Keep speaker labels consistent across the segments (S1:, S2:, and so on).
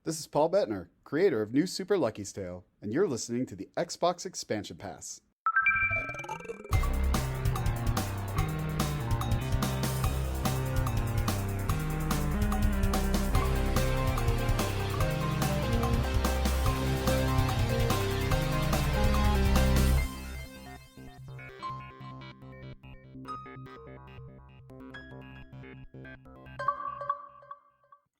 S1: This is Paul Bettner, creator of New Super Lucky's Tale, and you're listening to the Xbox Expansion Pass.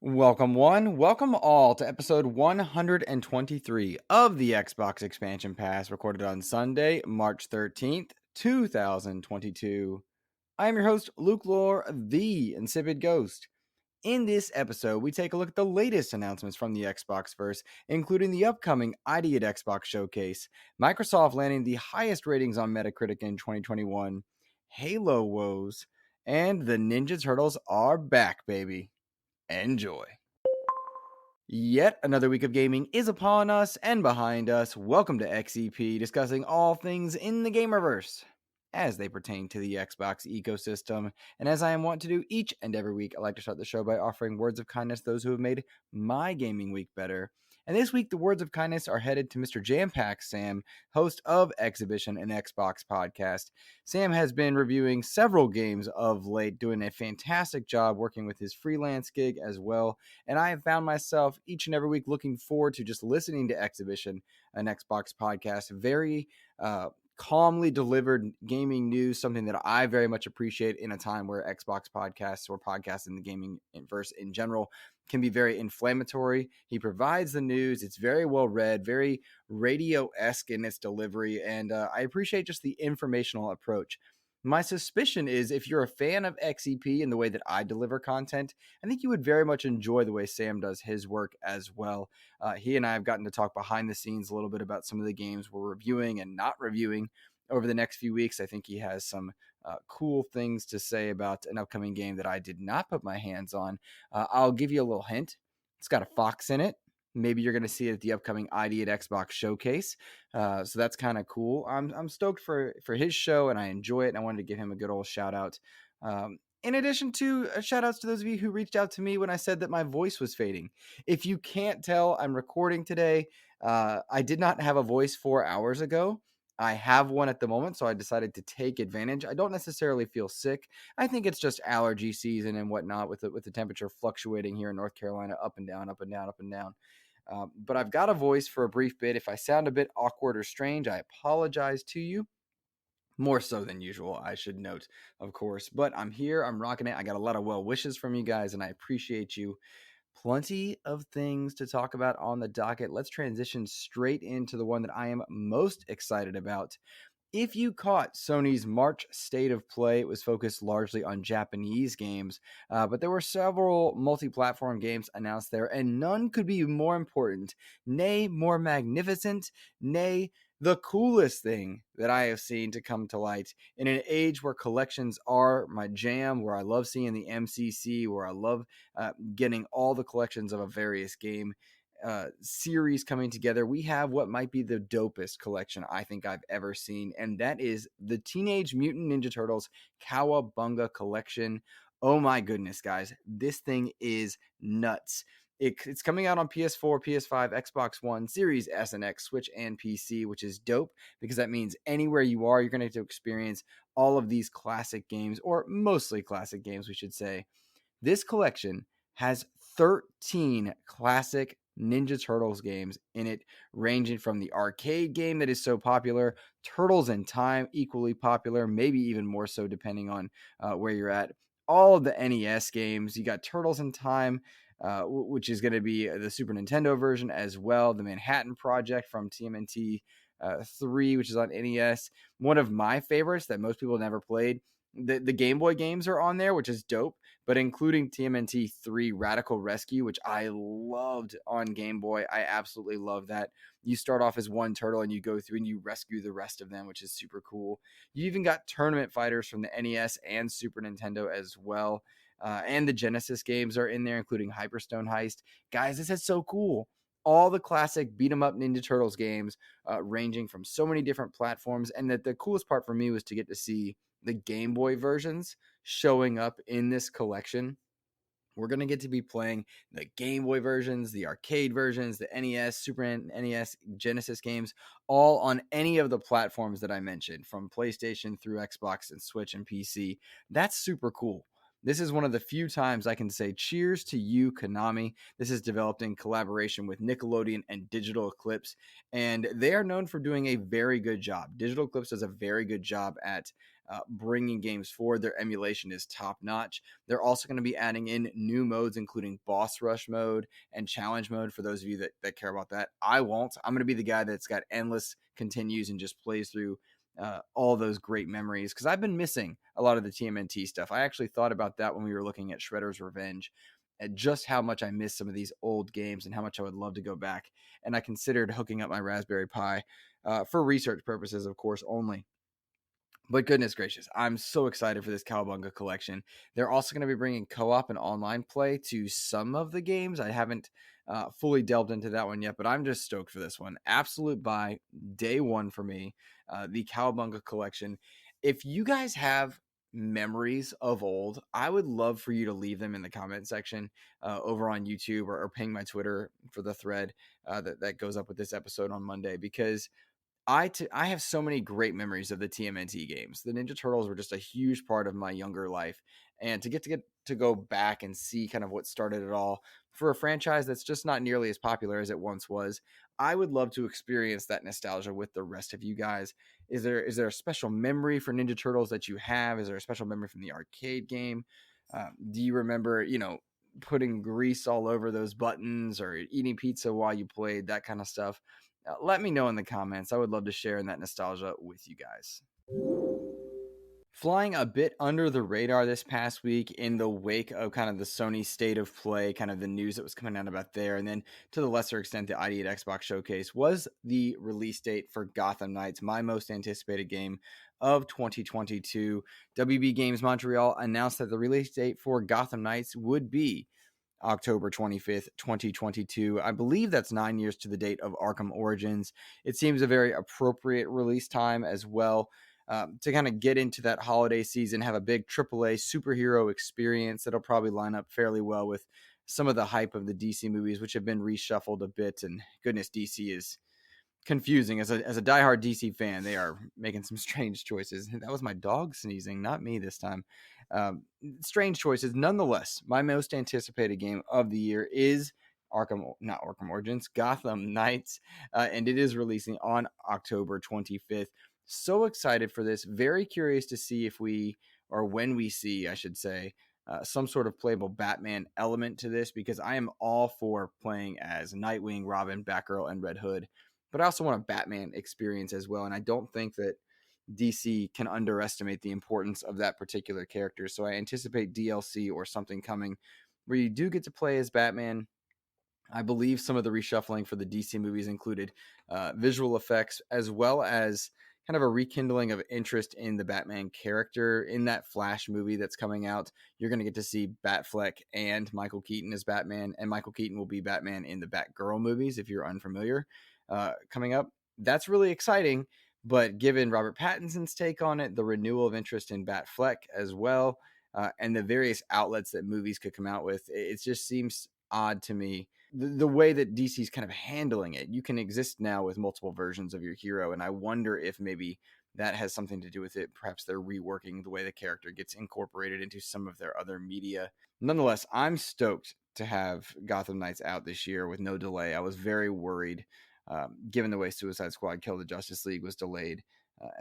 S2: Welcome welcome all to episode 123 of the Xbox Expansion Pass, recorded on Sunday, March 13th, 2022. I am your host, Luke Lohr, the InsipidGhost. In this episode, we take a look at the latest announcements from the Xboxverse, including the upcoming ID at Xbox showcase, Microsoft landing the highest ratings on Metacritic in 2021, Halo woes, and the Ninja Turtles are back, baby. Enjoy. Yet another week of gaming is upon us and behind us. Welcome to XEP, discussing all things in the Gamerverse as they pertain to the Xbox ecosystem. And as I am wont to do each and every week, I like to start the show by offering words of kindness to those who have made my gaming week better. And this week, the words of kindness are headed to Mr. Jampack Sam, host of Exhibition and Xbox podcast. Sam has been reviewing several games of late, doing a fantastic job working with his freelance gig as well. And I have found myself each and every week looking forward to just listening to Exhibition, an Xbox podcast. Very calmly delivered gaming news, something that I very much appreciate in a time where Xbox podcasts or podcasts in the gaming verse in general can be very inflammatory. He provides the news. It's very well read, very radio-esque in its delivery, and I appreciate just the informational approach. My suspicion is if you're a fan of XEP and the way that I deliver content, I think you would very much enjoy the way Sam does his work as well. He and I have gotten to talk behind the scenes a little bit about some of the games we're reviewing and not reviewing over the next few weeks. I think he has some cool things to say about an upcoming game that I did not put my hands on. I'll give you a little hint. It's got a fox in it. Maybe you're going to see it at the upcoming ID at Xbox showcase. So that's kind of cool. I'm stoked for his show, and I enjoy it, and I wanted to give him a good old shout out. In addition to shout outs to those of you who reached out to me when I said that my voice was fading. If you can't tell, I'm recording today. I did not have a voice 4 hours ago. I have one at the moment, so I decided to take advantage. I don't necessarily feel sick. I think it's just allergy season and whatnot with the temperature fluctuating here in North Carolina, up and down, up and down, up and down. But I've got a voice for a brief bit. If I sound a bit awkward or strange, I apologize to you. More so than usual, I should note, of course. But I'm here. I'm rocking it. I got a lot of well wishes from you guys, and I appreciate you. Plenty of things to talk about on the docket. Let's transition straight into the one that I am most excited about. If you caught Sony's March State of Play, it was focused largely on Japanese games, but there were several multi-platform games announced there, and none could be more important, nay, more magnificent, nay, the coolest thing that I have seen to come to light in an age where collections are my jam, where I love seeing the MCC, where I love getting all the collections of a various game series coming together. We have what might be the dopest collection I think I've ever seen, and that is the Teenage Mutant Ninja Turtles Cowabunga collection. Oh my goodness, guys, this thing is nuts. It's coming out on PS4, PS5, Xbox One, Series S and X, Switch, and PC, which is dope because that means anywhere you are, you're going to get to experience all of these classic games, or mostly classic games, we should say. This collection has 13 classic Ninja Turtles games in it, ranging from the arcade game that is so popular, Turtles in Time, equally popular, maybe even more so depending on where you're at. All of the NES games, you got Turtles in Time, which is going to be the Super Nintendo version as well, the Manhattan Project from TMNT 3, which is on NES. One of my favorites that most people never played. The Game Boy games are on there, which is dope, but including TMNT 3 Radical Rescue, which I loved on Game Boy. I absolutely love that. You start off as one turtle and you go through and you rescue the rest of them, which is super cool. You even got Tournament Fighters from the NES and Super Nintendo as well. And the Genesis games are in there, including Hyperstone Heist. Guys, this is so cool. All the classic beat 'em up Ninja Turtles games, ranging from so many different platforms. And that the coolest part for me was to get to see the Game Boy versions showing up in this collection. We're going to get to be playing the Game Boy versions, the arcade versions, the NES, Super NES, Genesis games, all on any of the platforms that I mentioned, from PlayStation through Xbox and Switch and PC. That's super cool. This is one of the few times I can say cheers to you, Konami. This is developed in collaboration with Nickelodeon and Digital Eclipse, and they are known for doing a very good job. Digital Eclipse does a very good job at bringing games forward. Their emulation is top notch. They're also going to be adding in new modes, including boss rush mode and challenge mode for those of you that care about that. I won't. I'm going to be the guy that's got endless continues and just plays through all those great memories, because I've been missing a lot of the TMNT stuff. I actually thought about that when we were looking at Shredder's Revenge, at just how much I miss some of these old games and how much I would love to go back. And I considered hooking up my Raspberry Pi for research purposes, of course, only. But goodness gracious, I'm so excited for this Cowabunga collection. They're also going to be bringing co-op and online play to some of the games. I haven't fully delved into that one yet, but I'm just stoked for this one. Absolute buy, day one for me. The Cowabunga collection. If you guys have memories of old, I would love for you to leave them in the comment section over on YouTube, or ping my Twitter for the thread that goes up with this episode on Monday, because I have so many great memories of the TMNT games. The Ninja Turtles were just a huge part of my younger life, and to go back and see kind of what started it all for a franchise that's just not nearly as popular as it once was, I would love to experience that nostalgia with the rest of you guys. Is there a special memory for Ninja Turtles that you have? Is there a special memory from the arcade game? Do you remember, putting grease all over those buttons, or eating pizza while you played, that kind of stuff? Let me know in the comments. I would love to share in that nostalgia with you guys. Flying a bit under the radar this past week in the wake of kind of the Sony State of Play, kind of the news that was coming out about there, and then to the lesser extent the ID at Xbox Showcase, was the release date for Gotham Knights, my most anticipated game of 2022. WB Games Montreal announced that the release date for Gotham Knights would be October 25th, 2022. I believe that's 9 years to the date of Arkham Origins. It seems a very appropriate release time as well, to kind of get into that holiday season, have a big AAA superhero experience that'll probably line up fairly well with some of the hype of the DC movies, which have been reshuffled a bit. And goodness, DC is confusing. As a diehard DC fan, they are making some strange choices. That was my dog sneezing, not me this time. Strange choices. Nonetheless, my most anticipated game of the year is not Arkham Origins, Gotham Knights, and it is releasing on October 25th. So excited for this. Very curious to see if we, or when we see, I should say, some sort of playable Batman element to this, because I am all for playing as Nightwing, Robin, Batgirl, and Red Hood. But I also want a Batman experience as well, and I don't think that DC can underestimate the importance of that particular character. So I anticipate DLC or something coming where you do get to play as Batman. I believe some of the reshuffling for the DC movies included visual effects, as well as kind of a rekindling of interest in the Batman character. In that Flash movie that's coming out, you're going to get to see Batfleck and Michael Keaton as Batman, and Michael Keaton will be Batman in the Batgirl movies, if you're unfamiliar, coming up. That's really exciting, but given Robert Pattinson's take on it, the renewal of interest in Batfleck as well, and the various outlets that movies could come out with, it just seems odd to me the way that DC's kind of handling it. You can exist now with multiple versions of your hero, and I wonder if maybe that has something to do with it. Perhaps they're reworking the way the character gets incorporated into some of their other media. Nonetheless, I'm stoked to have Gotham Knights out this year with no delay. I was very worried, given the way Suicide Squad Kill the Justice League was delayed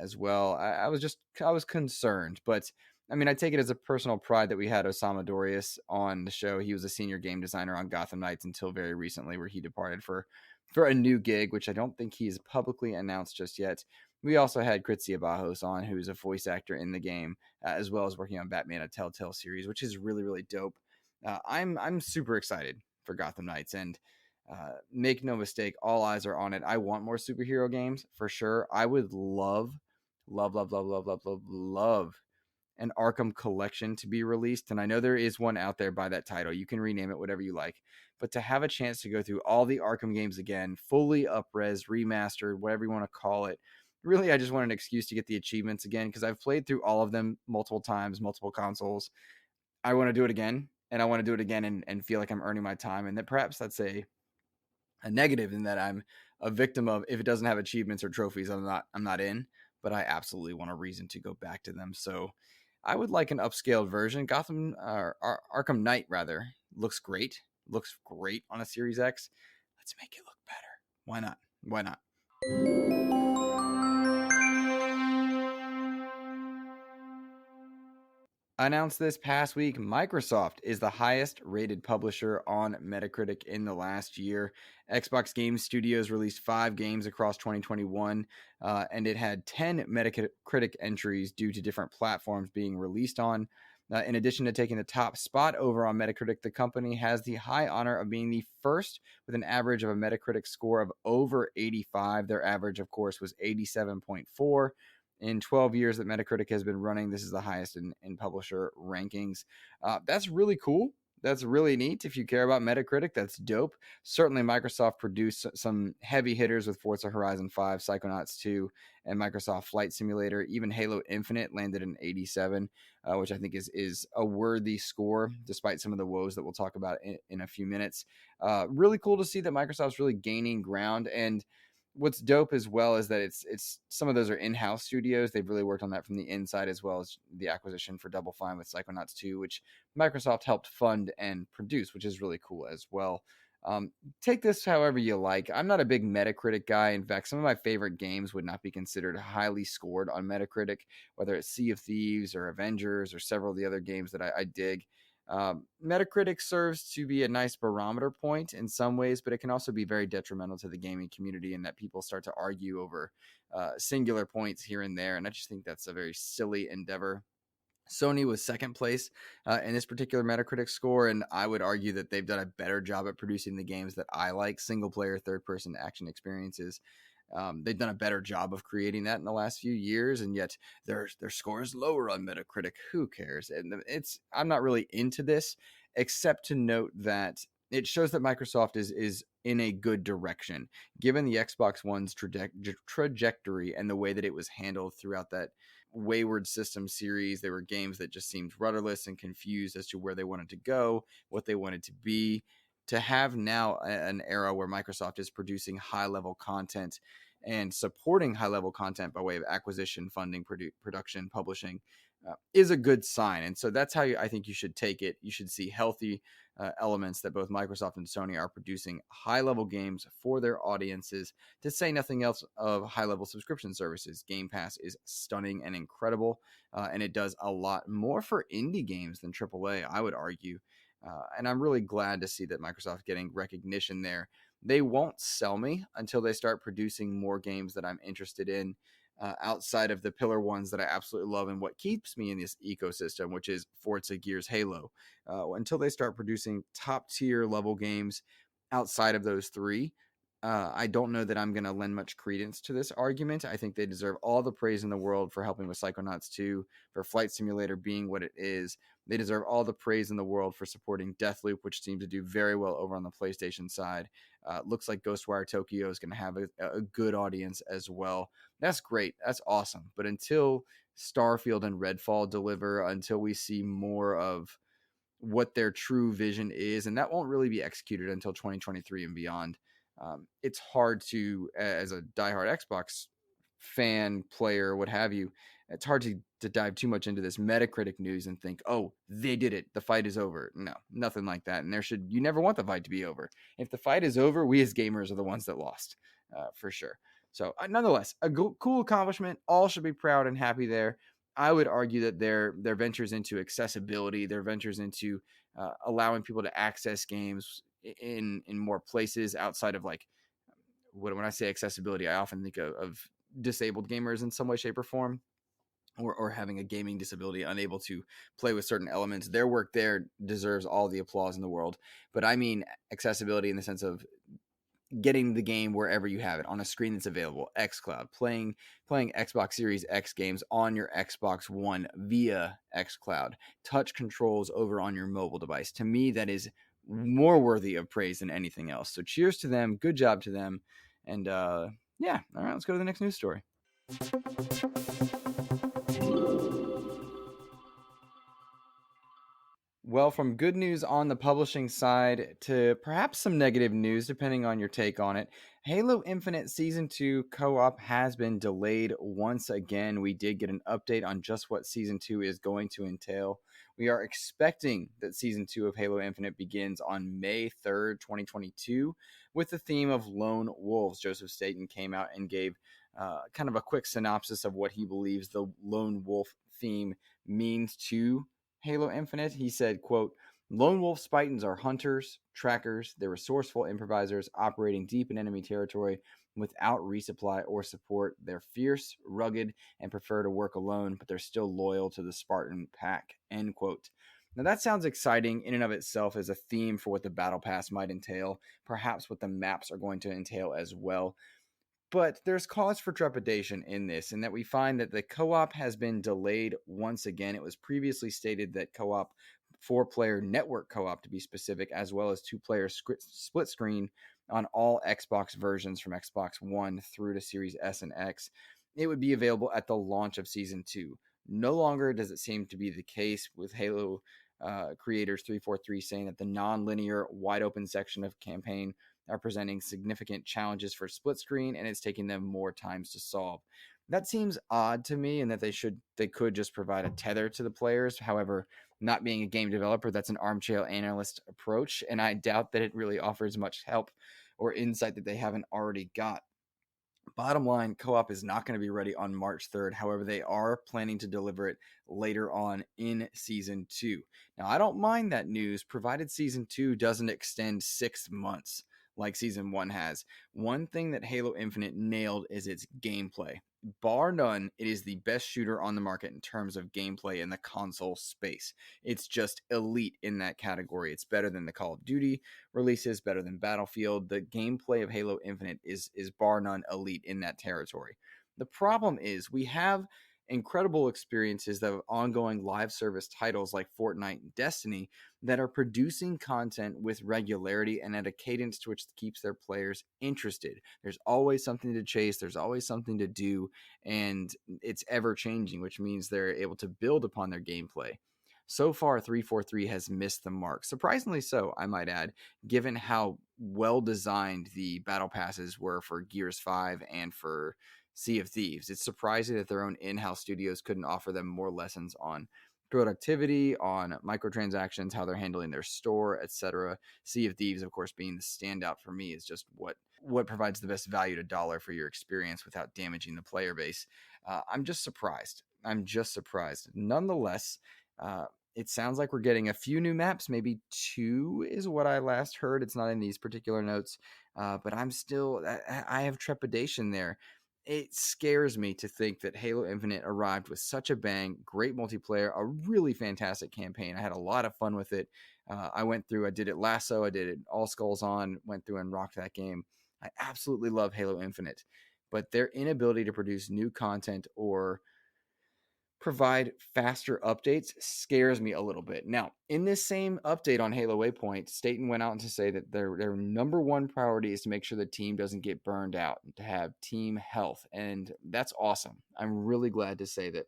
S2: as well. I was concerned, but I mean, I take it as a personal pride that we had Osama Dorius on the show. He was a senior game designer on Gotham Knights until very recently, where he departed for a new gig, which I don't think he's publicly announced just yet. We also had Kritsia Bajos on, who's a voice actor in the game, as well as working on Batman: A Telltale series, which is really, really dope. I'm super excited for Gotham Knights, and make no mistake, all eyes are on it. I want more superhero games for sure. I would love an Arkham collection to be released, and I know there is one out there by that title. You can rename it whatever you like, but to have a chance to go through all the Arkham games again, fully up-res, remastered, whatever you want to call it. Really, I just want an excuse to get the achievements again, because I've played through all of them multiple times, multiple consoles. I want to do it again, and I want to do it again and feel like I'm earning my time, and that perhaps that's a negative in that I'm a victim of, if it doesn't have achievements or trophies, I'm not in, but I absolutely want a reason to go back to them. So I would like an upscaled version. Gotham Arkham Knight rather looks great. Looks great on a Series X. Let's make it look better. Why not? Why not? Announced this past week, Microsoft is the highest rated publisher on Metacritic in the last year. Xbox Game Studios released 5 games across 2021, and it had 10 Metacritic entries due to different platforms being released on. In addition to taking the top spot over on Metacritic, the company has the high honor of being the first with an average of a Metacritic score of over 85. Their average, of course, was 87.4. In 12 years that Metacritic has been running, this is the highest in publisher rankings. That's really cool. That's really neat. If you care about Metacritic, that's dope. Certainly, Microsoft produced some heavy hitters with Forza Horizon 5, Psychonauts 2, and Microsoft Flight Simulator. Even Halo Infinite landed an 87, which I think is a worthy score, despite some of the woes that we'll talk about in a few minutes. Really cool to see that Microsoft's really gaining ground. And what's dope as well is that it's some of those are in-house studios. They've really worked on that from the inside, as well as the acquisition for Double Fine with Psychonauts 2, which Microsoft helped fund and produce, which is really cool as well. Take this however you like. I'm not a big Metacritic guy. In fact, some of my favorite games would not be considered highly scored on Metacritic, whether it's Sea of Thieves or Avengers or several of the other games that I dig. Metacritic serves to be a nice barometer point in some ways, but it can also be very detrimental to the gaming community in that people start to argue over singular points here and there. And I just think that's a very silly endeavor. Sony was second place in this particular Metacritic score, and I would argue that they've done a better job at producing the games that I like, single player, third person action experiences. They've done a better job of creating that in the last few years, and yet their score is lower on Metacritic. Who cares? And I'm not really into this, except to note that it shows that Microsoft is in a good direction, given the Xbox One's trajectory and the way that it was handled throughout that wayward system series. There were games that just seemed rudderless and confused as to where they wanted to go, what they wanted to be. To have now an era where Microsoft is producing high-level content and supporting high-level content by way of acquisition, funding, production, publishing is a good sign. And so that's how I think you should take it. You should see healthy elements that both Microsoft and Sony are producing high-level games for their audiences, to say nothing else of high-level subscription services. Game Pass is stunning and incredible, and it does a lot more for indie games than AAA, I would argue. And I'm really glad to see that Microsoft getting recognition there. They won't sell me until they start producing more games that I'm interested in, outside of the pillar ones that I absolutely love and what keeps me in this ecosystem, which is Forza, Gears, Halo. Until they start producing top tier level games outside of those three, I don't know that I'm going to lend much credence to this argument. I think they deserve all the praise in the world for helping with Psychonauts 2, for Flight Simulator being what it is. They deserve all the praise in the world for supporting Deathloop, which seemed to do very well over on the PlayStation side. Looks like Ghostwire Tokyo is going to have a good audience as well. That's great. That's awesome. But until Starfield and Redfall deliver, until we see more of what their true vision is, and that won't really be executed until 2023 and beyond. It's hard to, as a diehard Xbox fan, player, what have you, it's hard to dive too much into this Metacritic news and think, oh, they did it, the fight is over. No, nothing like that. And you never want the fight to be over. If the fight is over, we as gamers are the ones that lost, for sure. So nonetheless, a cool accomplishment. All should be proud and happy there. I would argue that their ventures into accessibility, their ventures into allowing people to access games in more places outside of, like, when I say accessibility, I often think of disabled gamers in some way, shape, or form, or having a gaming disability, unable to play with certain elements. Their work there deserves all the applause in the world. But I mean accessibility in the sense of getting the game wherever you have it, on a screen that's available, xCloud, playing Xbox Series X games on your Xbox One via xCloud, touch controls over on your mobile device. To me, that is more worthy of praise than anything else. So cheers to them. Good job to them. And yeah, all right, let's go to the next news story. Well, from good news on the publishing side to perhaps some negative news, depending on your take on it, Halo Infinite Season 2 co op has been delayed once again. We did get an update on just what Season 2 is going to entail. We are expecting that Season 2 of Halo Infinite begins on May 3rd, 2022, with the theme of lone wolves. Joseph Staten came out and gave kind of a quick synopsis of what he believes the lone wolf theme means to Halo Infinite. He said, quote, "Lone wolf Spartans are hunters, trackers, they're resourceful improvisers operating deep in enemy territory without resupply or support. They're fierce, rugged, and prefer to work alone, but they're still loyal to the Spartan pack," end quote. Now that sounds exciting in and of itself as a theme for what the battle pass might entail, perhaps what the maps are going to entail as well. But there's cause for trepidation in this, in that we find that the co op has been delayed once again. It was previously stated that co op, 4-player network co op to be specific, as well as 2-player split screen on all Xbox versions from Xbox One through to Series S and X, it would be available at the launch of Season 2. No longer does it seem to be the case, with Halo creators 343 saying that the non-linear wide open section of campaign are presenting significant challenges for split screen, and it's taking them more times to solve. That seems odd to me, and that they could just provide a tether to the players. However, not being a game developer, that's an armchair analyst approach, and I doubt that it really offers much help or insight that they haven't already got. Bottom line, co-op is not going to be ready on March 3rd. However, they are planning to deliver it later on in Season 2. Now, I don't mind that news, provided Season 2 doesn't extend 6 months like Season 1 has. One thing that Halo Infinite nailed is its gameplay. Bar none, it is the best shooter on the market in terms of gameplay in the console space. It's just elite in that category. It's better than the Call of Duty releases, better than Battlefield. The gameplay of Halo Infinite is bar none elite in that territory. The problem is we have incredible experiences of ongoing live service titles like Fortnite and Destiny that are producing content with regularity and at a cadence to which keeps their players interested. There's always something to chase, there's always something to do, and it's ever changing, which means they're able to build upon their gameplay. So far, 343 has missed the mark. Surprisingly so, I might add, given how well designed the battle passes were for Gears 5 and for Sea of Thieves. It's surprising that their own in-house studios couldn't offer them more lessons on productivity, on microtransactions, how they're handling their store, etc. Sea of Thieves, of course, being the standout for me, is just what provides the best value to dollar for your experience without damaging the player base. I'm just surprised. Nonetheless, it sounds like we're getting a few new maps. Maybe 2 is what I last heard. It's not in these particular notes, but I have trepidation there. It scares me to think that Halo Infinite arrived with such a bang, great multiplayer, a really fantastic campaign. I had a lot of fun with it. I did it Lasso, I did it All Skulls On, went through and rocked that game. I absolutely love Halo Infinite, but their inability to produce new content or provide faster updates scares me a little bit. Now, in this same update on Halo Waypoint, Staten went out to say that their number one priority is to make sure the team doesn't get burned out, to have team health, and that's awesome. I'm really glad to say that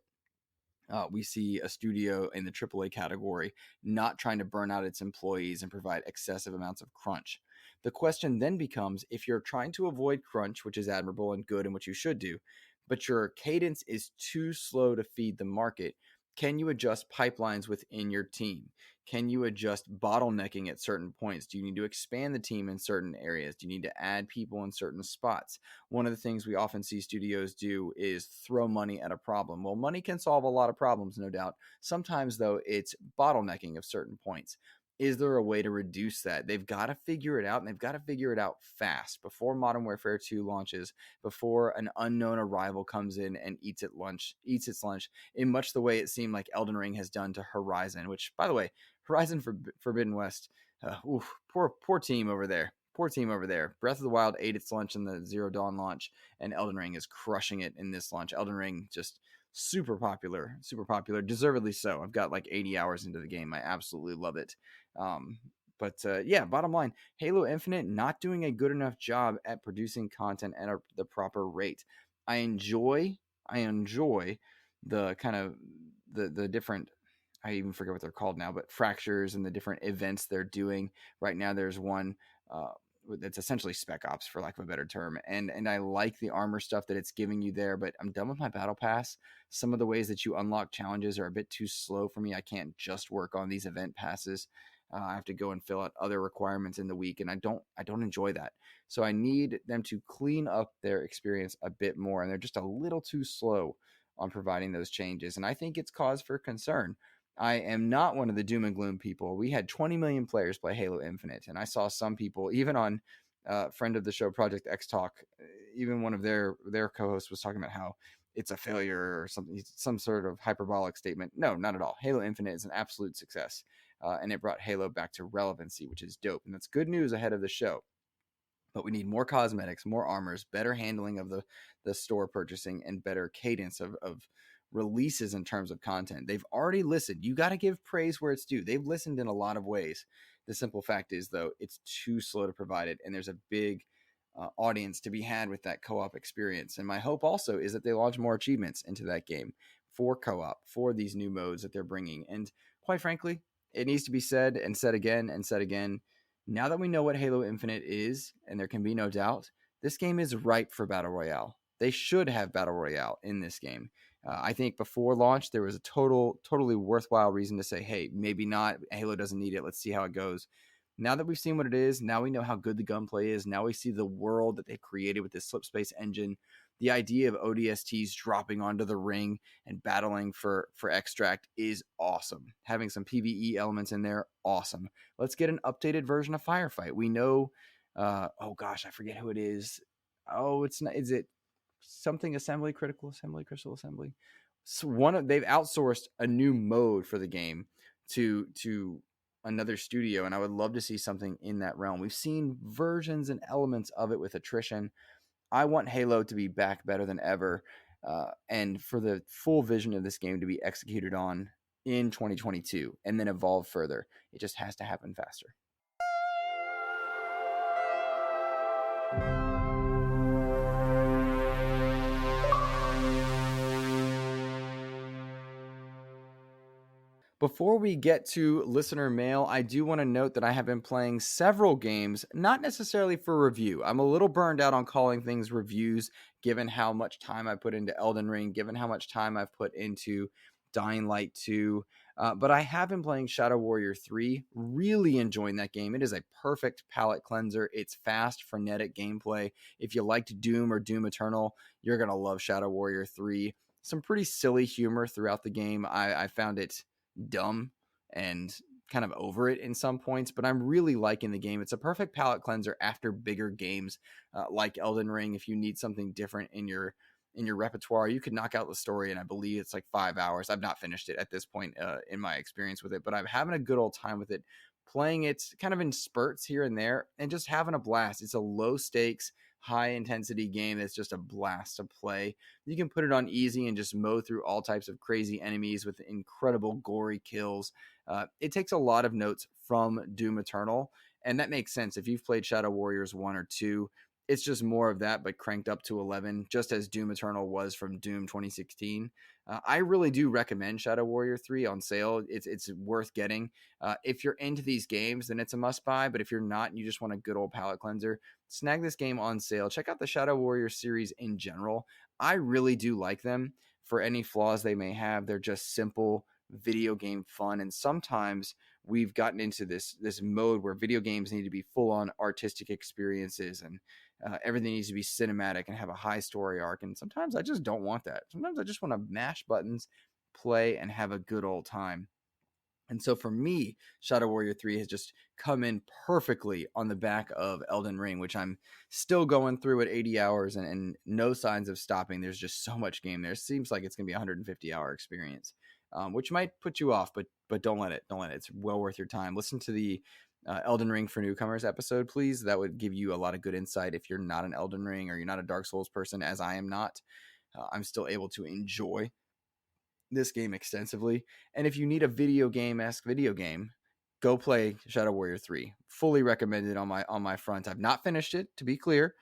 S2: we see a studio in the AAA category not trying to burn out its employees and provide excessive amounts of crunch. The question then becomes, if you're trying to avoid crunch, which is admirable and good and what you should do, but your cadence is too slow to feed the market, can you adjust pipelines within your team? Can you adjust bottlenecking at certain points? Do you need to expand the team in certain areas? Do you need to add people in certain spots? One of the things we often see studios do is throw money at a problem. Well, money can solve a lot of problems, no doubt. Sometimes, though, it's bottlenecking of certain points. Is there a way to reduce that? They've got to figure it out, and they've got to figure it out fast before Modern Warfare 2 launches, before an unknown arrival comes in and eats its lunch, in much the way it seemed like Elden Ring has done to Horizon, which, by the way, Horizon Forbidden West, poor team over there. Poor team over there. Breath of the Wild ate its lunch in the Zero Dawn launch, and Elden Ring is crushing it in this launch. Elden Ring just super popular, deservedly so. I've got like 80 hours into the game. I absolutely love it. Yeah, bottom line, Halo Infinite not doing a good enough job at producing content at the proper rate. I enjoy the kind of the different I even forget what they're called now, but fractures and the different events they're doing. Right now, there's one that's essentially Spec Ops, for lack of a better term. And I like the armor stuff that it's giving you there, but I'm done with my battle pass. Some of the ways that you unlock challenges are a bit too slow for me. I can't just work on these event passes. I have to go and fill out other requirements in the week, and I don't enjoy that. So I need them to clean up their experience a bit more, and they're just a little too slow on providing those changes. And I think it's cause for concern. I am not one of the doom and gloom people. We had 20 million players play Halo Infinite, and I saw some people, even on friend of the show Project X Talk, even one of their co-hosts was talking about how it's a failure or something, some sort of hyperbolic statement. No, not at all. Halo Infinite is an absolute success, and it brought Halo back to relevancy, which is dope, and that's good news ahead of the show. But we need more cosmetics, more armors, better handling of the store purchasing, and better cadence of releases in terms of content. They've already listened. You got to give praise where it's due. They've listened in a lot of ways. The simple fact is, though, it's too slow to provide it, and there's a big audience to be had with that co-op experience. And my hope also is that they launch more achievements into that game for co-op, for these new modes that they're bringing. And quite frankly, it needs to be said and said again and said again. Now that we know what Halo Infinite is, and there can be no doubt, this game is ripe for Battle Royale. They should have Battle Royale in this game. I think before launch, there was a totally worthwhile reason to say, hey, maybe not. Halo doesn't need it. Let's see how it goes. Now that we've seen what it is, now we know how good the gunplay is. Now we see the world that they've created with this slipspace engine. The idea of ODSTs dropping onto the ring and battling for extract is awesome. Having some PvE elements in there, awesome. Let's get an updated version of Firefight. We know, oh gosh, I forget who it is. Oh, it's not. Is it something assembly, critical assembly, crystal assembly? So they've outsourced a new mode for the game to another studio, and I would love to see something in that realm. We've seen versions and elements of it with attrition. I want Halo to be back better than ever, and for the full vision of this game to be executed on in 2022 and then evolve further. It just has to happen faster. Before we get to listener mail, I do want to note that I have been playing several games, not necessarily for review. I'm a little burned out on calling things reviews, given how much time I put into Elden Ring, given how much time I've put into Dying Light 2. But I have been playing Shadow Warrior 3, really enjoying that game. It is a perfect palate cleanser. It's fast, frenetic gameplay. If you liked Doom or Doom Eternal, you're going to love Shadow Warrior 3. Some pretty silly humor throughout the game. I found it dumb and kind of over it in some points, but I'm really liking the game. It's a perfect palate cleanser after bigger games like Elden Ring. If you need something different in your repertoire, you could knock out the story, and I believe it's like 5 hours. I've not finished it at this point in my experience with it, but I'm having a good old time with it, playing it kind of in spurts here and there and just having a blast. It's a low stakes, high intensity game that's just a blast to play. You can put it on easy and just mow through all types of crazy enemies with incredible gory kills. It takes a lot of notes from Doom Eternal, and that makes sense. If you've played Shadow Warriors 1 or 2, it's just more of that, but cranked up to 11, just as Doom Eternal was from Doom 2016. I really do recommend Shadow Warrior 3 on sale. It's worth getting. If you're into these games, then it's a must buy. But if you're not and you just want a good old palate cleanser, snag this game on sale. Check out the Shadow Warrior series in general. I really do like them. For any flaws they may have, they're just simple video game fun. And sometimes we've gotten into this mode where video games need to be full on artistic experiences, and everything needs to be cinematic and have a high story arc. And sometimes I just don't want that. Sometimes I just want to mash buttons, play, and have a good old time. And so for me, Shadow Warrior 3 has just come in perfectly on the back of Elden Ring, which I'm still going through at 80 hours and no signs of stopping. There's just so much game there. It seems like it's going to be a 150-hour experience, which might put you off, but don't let it. Don't let it. It's well worth your time. Listen to the Elden Ring for Newcomers episode, please. That would give you a lot of good insight if you're not an Elden Ring or you're not a Dark Souls person, as I am not. I'm still able to enjoy this game extensively. And if you need a video game-esque video game, go play Shadow Warrior 3. Fully recommended on my front. I've not finished it, to be clear.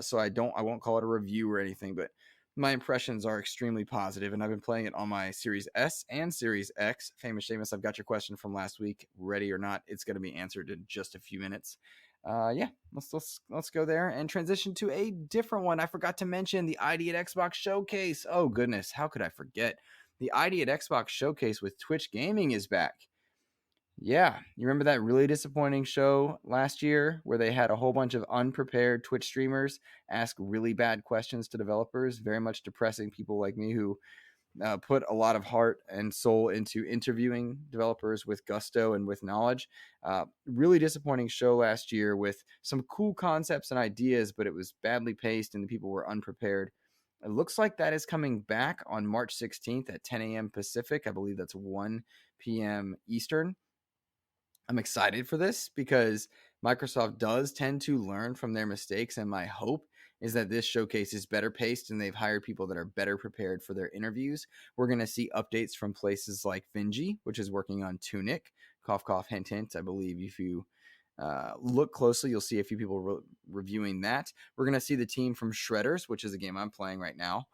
S2: So I won't call it a review or anything, but My impressions are extremely positive, and I've been playing it on my Series S and Series X. Famous Seamus, I've got your question from last week. Ready or not, it's going to be answered in just a few minutes. Yeah, let's go there and transition to a different one. I forgot to mention the ID at Xbox Showcase. Oh goodness, how could I forget? The ID at Xbox Showcase with Twitch Gaming is back. Yeah, you remember that really disappointing show last year where they had a whole bunch of unprepared Twitch streamers ask really bad questions to developers, very much depressing people like me who put a lot of heart and soul into interviewing developers with gusto and with knowledge. Really disappointing show last year with some cool concepts and ideas, but it was badly paced and the people were unprepared. It looks like that is coming back on March 16th at 10 a.m. Pacific. I believe that's 1 p.m. Eastern. I'm excited for this because Microsoft does tend to learn from their mistakes, and my hope is that this showcase is better paced and they've hired people that are better prepared for their interviews. We're going to see updates from places like Vinji, which is working on Tunic. Cough, cough, hint, hint. I believe if you look closely, you'll see a few people reviewing that. We're going to see the team from Shredders, which is a game I'm playing right now.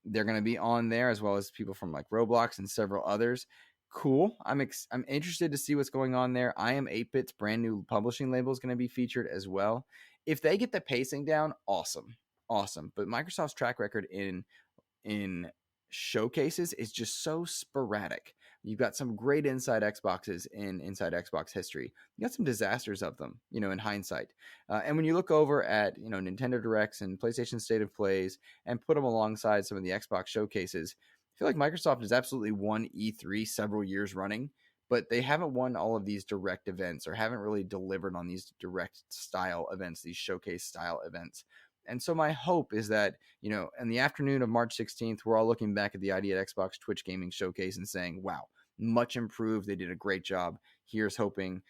S2: They're going to be on there, as well as people from like Roblox and several others. Cool. I'm interested to see what's going on there. I Am 8-Bit's brand new publishing label is going to be featured as well. If they get the pacing down, awesome. But Microsoft's track record in showcases is just so sporadic. You've got some great inside Xboxes in inside Xbox history. You got some disasters of them, in hindsight. And when you look over at, Nintendo Directs and PlayStation State of Plays and put them alongside some of the Xbox showcases, I feel like Microsoft has absolutely won E3 several years running, but they haven't won all of these direct events or haven't really delivered on these direct style events, these showcase style events. And so my hope is that, in the afternoon of March 16th, we're all looking back at the ID at Xbox Twitch Gaming Showcase and saying, wow, much improved. They did a great job. Here's hoping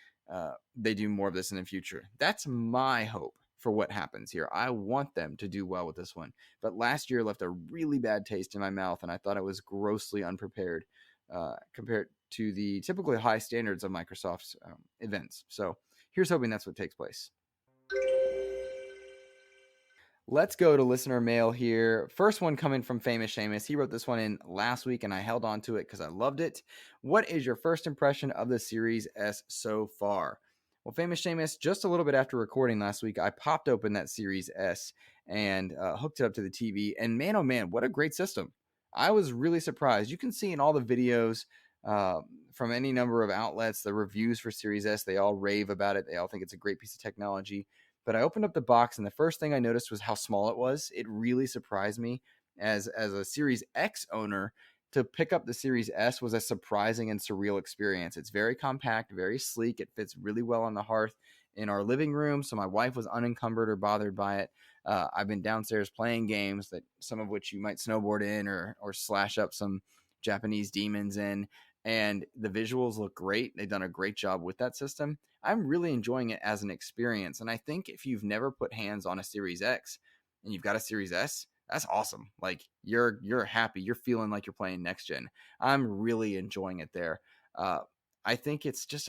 S2: they do more of this in the future. That's my hope for what happens here. I want them to do well with this one. But last year left a really bad taste in my mouth, and I thought I was grossly unprepared compared to the typically high standards of Microsoft's events. So here's hoping that's what takes place. Let's go to listener mail here. First one coming from Famous Seamus. He wrote this one in last week, and I held on to it because I loved it. What is your first impression of the Series S so far? Well, Famous Seamus, just a little bit after recording last week, I popped open that Series S and hooked it up to the TV. And man, oh man, what a great system. I was really surprised. You can see in all the videos from any number of outlets, the reviews for Series S, they all rave about it. They all think it's a great piece of technology. But I opened up the box, and the first thing I noticed was how small it was. It really surprised me as a Series X owner. To pick up the Series S was a surprising and surreal experience. It's very compact, very sleek. It fits really well on the hearth in our living room, so my wife was unencumbered or bothered by it. I've been downstairs playing games, that some of which you might snowboard in or slash up some Japanese demons in, and the visuals look great. They've done a great job with that system. I'm really enjoying it as an experience. And I think if you've never put hands on a Series X and you've got a Series S, that's awesome. Like you're happy. You're feeling like you're playing next gen. I'm really enjoying it there. I think it's just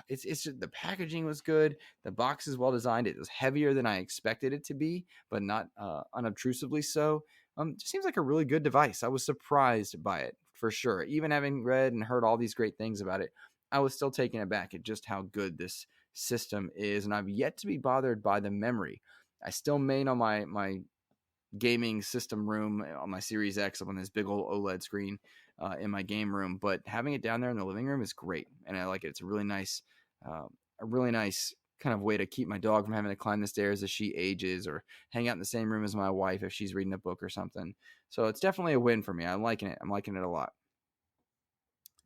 S2: it's just, the packaging was good. The box is well designed. It was heavier than I expected it to be, but not unobtrusively so. It just seems like a really good device. I was surprised by it for sure. Even having read and heard all these great things about it, I was still taken aback at just how good this system is, and I've yet to be bothered by the memory. I still main on my gaming system room on my Series X up on this big old OLED screen in my game room, but having it down there in the living room is great, and I like it. It's a really nice kind of way to keep my dog from having to climb the stairs as she ages, or hang out in the same room as my wife if she's reading a book or something. So it's definitely a win for me. I'm liking it. I'm liking it a lot.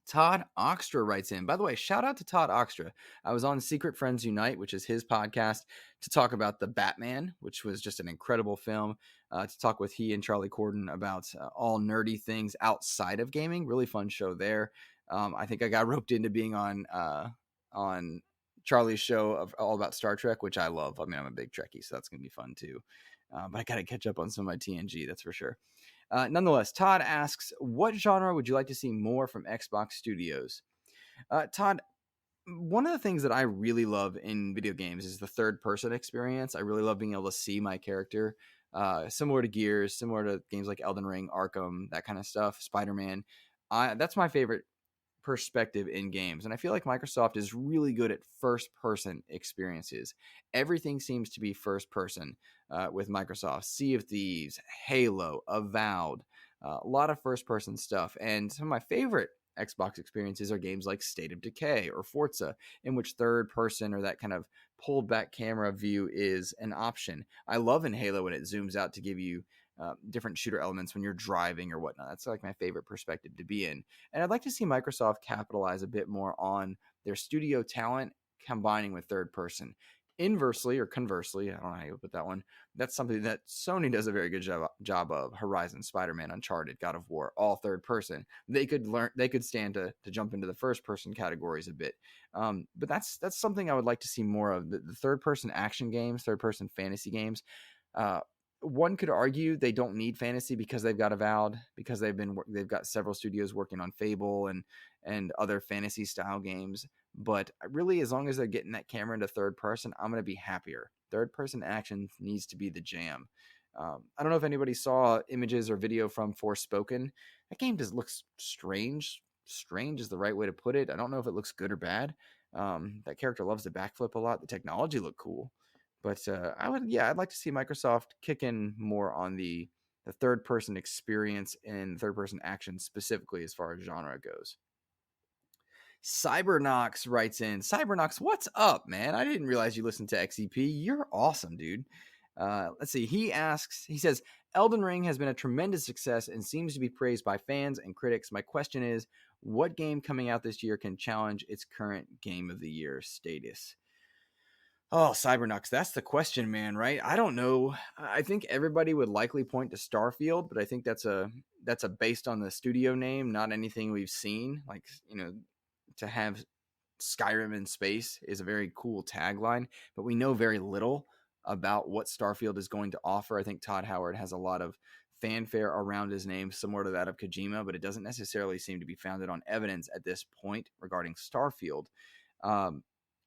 S2: Todd Oxtra writes in. By the way, shout out to Todd Oxtra. I was on Secret Friends Unite, which is his podcast, to talk about The Batman, which was just an incredible film, to talk with he and Charlie Corden about all nerdy things outside of gaming. Really fun show there. I think I got roped into being on Charlie's show of all about Star Trek, which I love. I mean, I'm a big Trekkie, so that's going to be fun too. But I got to catch up on some of my TNG, that's for sure. Nonetheless, Todd asks, what genre would you like to see more from Xbox Studios? Todd, one of the things that I really love in video games is the third-person experience. I really love being able to see my character similar to Gears, similar to games like Elden Ring, Arkham, that kind of stuff, Spider-Man. That's my favorite perspective in games. And I feel like Microsoft is really good at first person experiences. Everything seems to be first person with Microsoft. Sea of Thieves, Halo, Avowed, a lot of first person stuff. And some of my favorite Xbox experiences are games like State of Decay or Forza, in which third person or that kind of pulled back camera view is an option. I love in Halo when it zooms out to give you different shooter elements when you're driving or whatnot. That's like my favorite perspective to be in. And I'd like to see Microsoft capitalize a bit more on their studio talent combining with third person. Inversely or conversely, I don't know how you put that one. That's something that Sony does a very good job of. Horizon, Spider-Man, Uncharted, God of War, all third person. They could stand to jump into the first person categories a bit. But that's something I would like to see more of. The third person action games, third person fantasy games. One could argue they don't need fantasy because they've got Avowed, because they've got several studios working on Fable and other fantasy style games. But really, as long as they're getting that camera into third person, I'm going to be happier. Third person action needs to be the jam. I don't know if anybody saw images or video from Forspoken. That game just looks strange. Strange is the right way to put it. I don't know if it looks good or bad. That character loves to backflip a lot. The technology looked cool. But I'd like to see Microsoft kick in more on the third person experience and third person action specifically as far as genre goes. Cybernox writes in, Cybernox, what's up, man? I didn't realize you listened to XEP. You're awesome, dude. Let's see. He says, Elden Ring has been a tremendous success and seems to be praised by fans and critics. My question is, what game coming out this year can challenge its current Game of the Year status? Oh, Cybernox, that's the question, man, right? I don't know. I think everybody would likely point to Starfield, but I think that's a based on the studio name, not anything we've seen. Like, to have Skyrim in space is a very cool tagline, but we know very little about what Starfield is going to offer. I think Todd Howard has a lot of fanfare around his name, similar to that of Kojima, but it doesn't necessarily seem to be founded on evidence at this point regarding Starfield.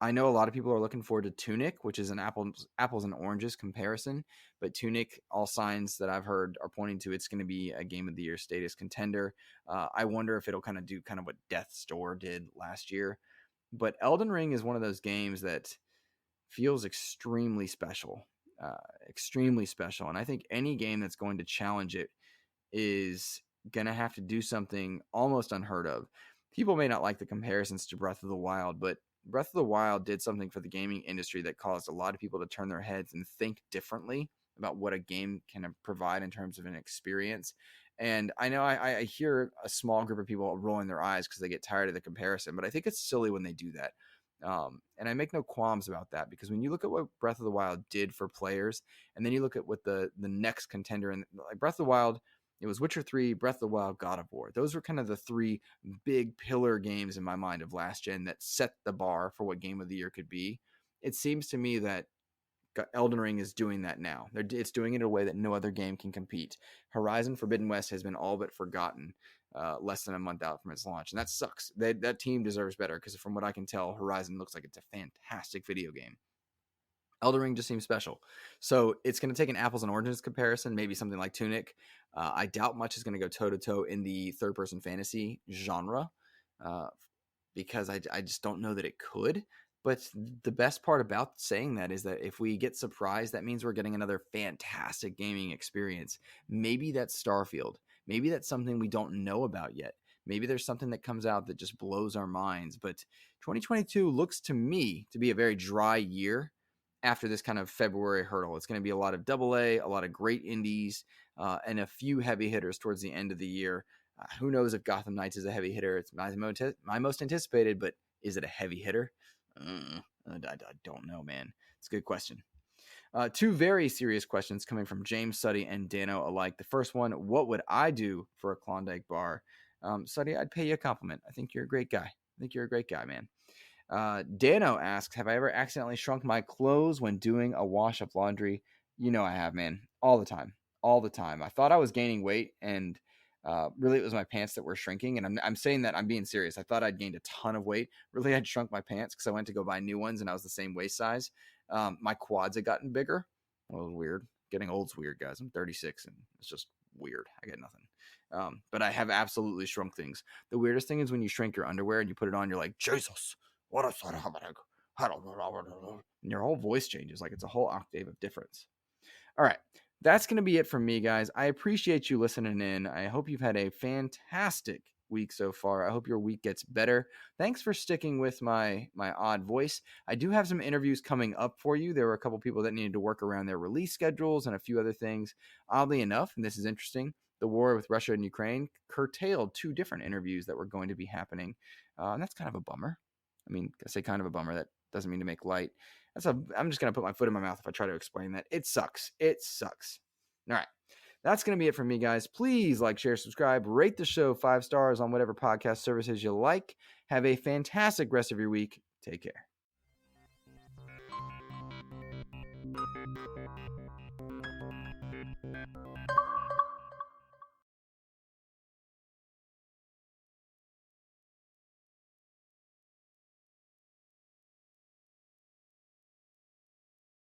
S2: I know a lot of people are looking forward to Tunic, which is an apples and oranges comparison, but Tunic, all signs that I've heard are pointing to it's going to be a Game of the Year status contender. I wonder if it'll kind of do kind of what Death's Door did last year. But Elden Ring is one of those games that feels extremely special, extremely special. And I think any game that's going to challenge it is going to have to do something almost unheard of. People may not like the comparisons to Breath of the Wild, but Breath of the Wild did something for the gaming industry that caused a lot of people to turn their heads and think differently about what a game can provide in terms of an experience. And I know I hear a small group of people rolling their eyes because they get tired of the comparison, but I think it's silly when they do that. And I make no qualms about that, because when you look at what Breath of the Wild did for players, and then you look at what the next contender, and like Breath of the Wild, it was Witcher 3, Breath of the Wild, God of War. Those were kind of the three big pillar games in my mind of last gen that set the bar for what Game of the Year could be. It seems to me that Elden Ring is doing that now. It's doing it in a way that no other game can compete. Horizon Forbidden West has been all but forgotten less than a month out from its launch, and that sucks. That team deserves better, because from what I can tell, Horizon looks like it's a fantastic video game. Elden Ring just seems special. So it's going to take an apples and oranges comparison, maybe something like Tunic. I doubt much is going to go toe-to-toe in the third-person fantasy genre, because I just don't know that it could. But the best part about saying that is that if we get surprised, that means we're getting another fantastic gaming experience. Maybe that's Starfield. Maybe that's something we don't know about yet. Maybe there's something that comes out that just blows our minds. But 2022 looks to me to be a very dry year after this kind of February hurdle. It's going to be a lot of AA, a lot of great indies, and a few heavy hitters towards the end of the year. Who knows if Gotham Knights is a heavy hitter? It's my most anticipated, but is it a heavy hitter? I don't know, man. It's a good question. Two very serious questions coming from James Suddy and Dano alike. The first one, what would I do for a Klondike bar? Suddy, I'd pay you a compliment. I think you're a great guy. Man. Dano asks, have I ever accidentally shrunk my clothes when doing a wash of laundry? You know I have, man. All the time. I thought I was gaining weight, and really it was my pants that were shrinking. And I'm saying that I'm being serious. I thought I'd gained a ton of weight. Really, I'd shrunk my pants because I went to go buy new ones and I was the same waist size. My quads had gotten bigger. Well, it was weird. Getting old's weird, guys. I'm 36 and it's just weird. I get nothing. But I have absolutely shrunk things. The weirdest thing is when you shrink your underwear and you put it on, you're like, Jesus, what is that happening? And your whole voice changes. Like it's a whole octave of difference. All right. That's going to be it from me, guys. I appreciate you listening in. I hope you've had a fantastic week so far. I hope your week gets better. Thanks for sticking with my odd voice. I do have some interviews coming up for you. There were a couple people that needed to work around their release schedules and a few other things. Oddly enough, and this is interesting, the war with Russia and Ukraine curtailed 2 different interviews that were going to be happening. And that's kind of a bummer. I mean, I say kind of a bummer. That doesn't mean to make light. I'm just going to put my foot in my mouth if I try to explain that. It sucks. It sucks. All right. That's going to be it from me, guys. Please like, share, subscribe, rate the show 5 stars on whatever podcast services you like. Have a fantastic rest of your week. Take care.